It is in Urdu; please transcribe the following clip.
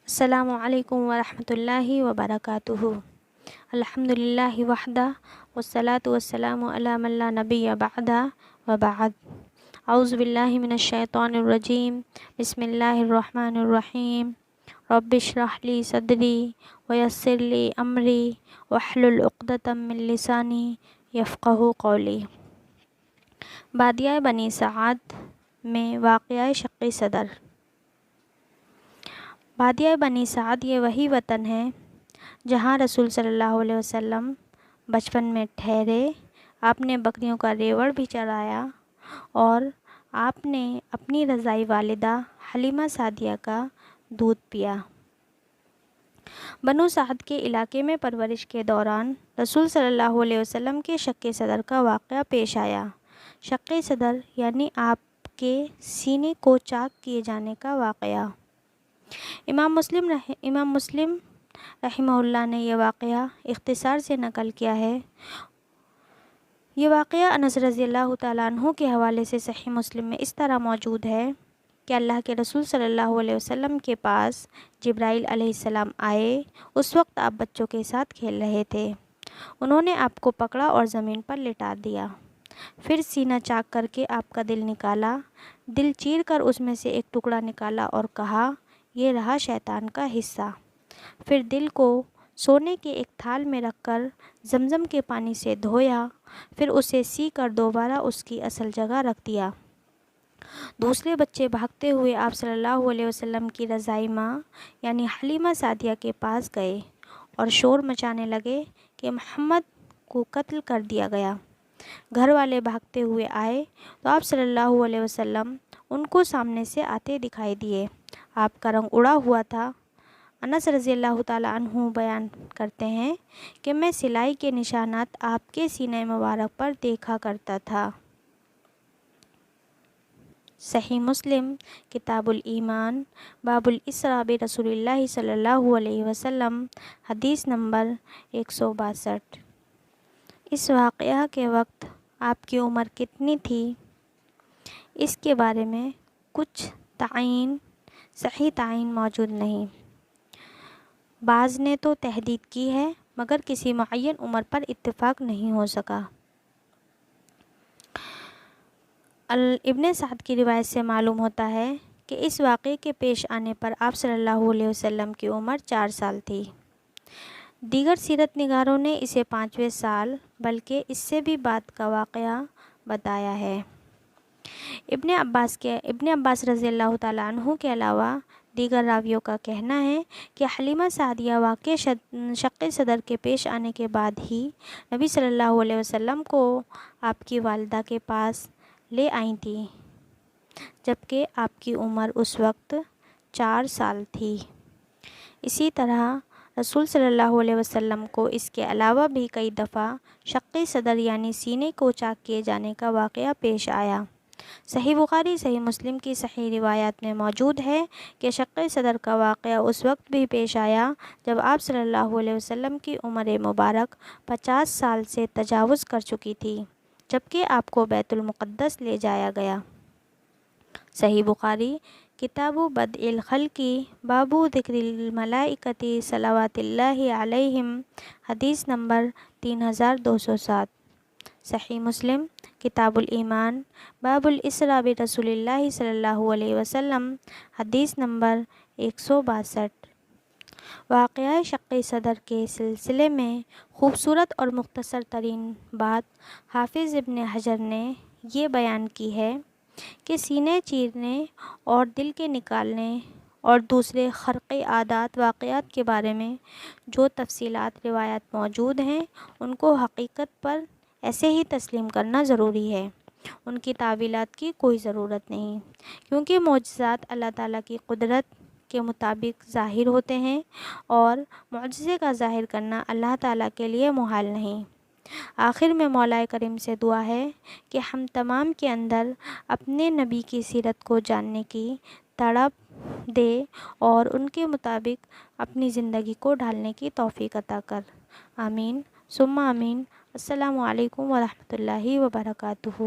السلام علیکم ورحمۃ اللہ وبرکاتہ۔ الحمدللہ وحدہ والصلاة والسلام علی من لا نبی بعدہ وبعد۔ اعوذ باللہ من الشیطان الرجیم، بسم اللہ الرحمن الرحیم۔ رب اشرح لی صدری ویسر لی امری واحلل عقدۃ من لسانی یفقہوا قولی۔ بادیہ بنی سعد میں واقعہ شق صدر۔ بادیہ بنی سعد یہ وہی وطن ہے جہاں رسول صلی اللہ علیہ وسلم بچپن میں ٹھہرے۔ آپ نے بکریوں کا ریوڑ بھی چرایا اور آپ نے اپنی رضائی والدہ حلیمہ سعدیہ کا دودھ پیا۔ بنو سعد کے علاقے میں پرورش کے دوران رسول صلی اللہ علیہ وسلم کے شق صدر کا واقعہ پیش آیا۔ شق صدر یعنی آپ کے سینے کو چاک کیے جانے کا واقعہ۔ امام مسلم رحمہ اللہ نے یہ واقعہ اختصار سے نقل کیا ہے۔ یہ واقعہ انس رضی اللہ تعالیٰ عنہ کے حوالے سے صحیح مسلم میں اس طرح موجود ہے کہ اللہ کے رسول صلی اللہ علیہ وسلم کے پاس جبرائیل علیہ السلام آئے۔ اس وقت آپ بچوں کے ساتھ کھیل رہے تھے۔ انہوں نے آپ کو پکڑا اور زمین پر لٹا دیا، پھر سینہ چاک کر کے آپ کا دل نکالا، دل چیر کر اس میں سے ایک ٹکڑا نکالا اور کہا یہ رہا شیطان کا حصہ۔ پھر دل کو سونے کے ایک تھال میں رکھ کر زمزم کے پانی سے دھویا، پھر اسے سی کر دوبارہ اس کی اصل جگہ رکھ دیا۔ دوسرے بچے بھاگتے ہوئے آپ صلی اللہ علیہ وسلم کی رضائی ماں یعنی حلیمہ سعدیہ کے پاس گئے اور شور مچانے لگے کہ محمد کو قتل کر دیا گیا۔ گھر والے بھاگتے ہوئے آئے تو آپ صلی اللہ علیہ وسلم ان کو سامنے سے آتے دکھائی دیے۔ آپ کا رنگ اڑا ہوا تھا۔ انس رضی اللہ تعالیٰ عنہ بیان کرتے ہیں کہ میں سلائی کے نشانات آپ کے سینہ مبارک پر دیکھا کرتا تھا۔ صحیح مسلم کتاب الایمان باب الاسراء برسول اللہ صلی اللہ علیہ وسلم، حدیث نمبر 162۔ اس واقعہ کے وقت آپ کی عمر کتنی تھی؟ اس کے بارے میں کچھ صحیح تعین موجود نہیں۔ بعض نے تو تحدید کی ہے مگر کسی معین عمر پر اتفاق نہیں ہو سکا۔ ابن سعد کی روایت سے معلوم ہوتا ہے کہ اس واقعے کے پیش آنے پر آپ صلی اللہ علیہ وسلم کی عمر 4 سال تھی۔ دیگر سیرت نگاروں نے اسے 5ویں سال بلکہ اس سے بھی بعد کا واقعہ بتایا ہے۔ ابن عباس رضی اللہ تعالیٰ عنہ کے علاوہ دیگر راویوں کا کہنا ہے کہ حلیمہ سعدیہ واقع شق صدر کے پیش آنے کے بعد ہی نبی صلی اللہ علیہ وسلم کو آپ کی والدہ کے پاس لے آئی تھیں، جبکہ آپ کی عمر اس وقت 4 سال تھی۔ اسی طرح رسول صلی اللہ علیہ وسلم کو اس کے علاوہ بھی کئی دفعہ شق صدر یعنی سینے کو چاک کیے جانے کا واقعہ پیش آیا۔ صحیح بخاری صحیح مسلم کی صحیح روایات میں موجود ہے کہ شق صدر کا واقعہ اس وقت بھی پیش آیا جب آپ صلی اللہ علیہ وسلم کی عمر مبارک 50 سال سے تجاوز کر چکی تھی، جبکہ آپ کو بیت المقدس لے جایا گیا۔ صحیح بخاری کتاب بدء الخلق باب ذکر الملائکۃ صلوات اللہ علیہم، حدیث نمبر 3207۔ صحیح مسلم کتاب الایمان باب الاسراء برسول اللہ صلی اللہ علیہ وسلم، حدیث نمبر 162۔ واقعہ شق صدر کے سلسلے میں خوبصورت اور مختصر ترین بات حافظ ابن حجر نے یہ بیان کی ہے کہ سینے چیرنے اور دل کے نکالنے اور دوسرے خرقی عادات واقعات کے بارے میں جو تفصیلات روایات موجود ہیں ان کو حقیقت پر ایسے ہی تسلیم کرنا ضروری ہے، ان کی تعویلات کی کوئی ضرورت نہیں، کیونکہ معجزات اللہ تعالیٰ کی قدرت کے مطابق ظاہر ہوتے ہیں اور معجزے کا ظاہر کرنا اللہ تعالیٰ کے لیے محال نہیں۔ آخر میں مولا کریم سے دعا ہے کہ ہم تمام کے اندر اپنے نبی کی سیرت کو جاننے کی تڑپ دے اور ان کے مطابق اپنی زندگی کو ڈھالنے کی توفیق عطا کر۔ آمین ثم آمین۔ السلام علیکم ورحمۃ اللہ وبرکاتہ۔